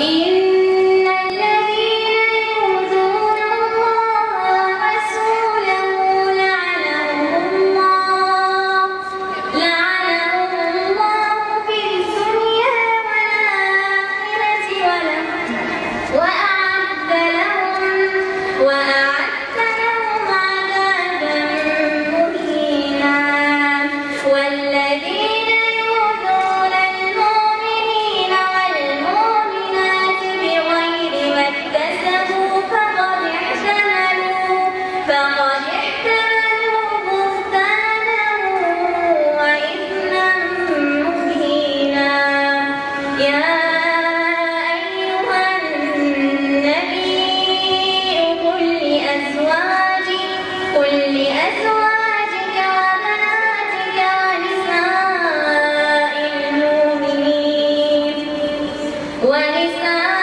إن الذين يؤذون الله ورسوله لعنهم الله في الدنيا والآخرة وأعد لهم عذابا مهينا والذين يؤذون المؤمنين والمؤمنات بغير ما اكتسبوا فقد احتملوا بهتانا وإثما مبينا يا أيها النبي قل لأزواجك وبناتك ونساء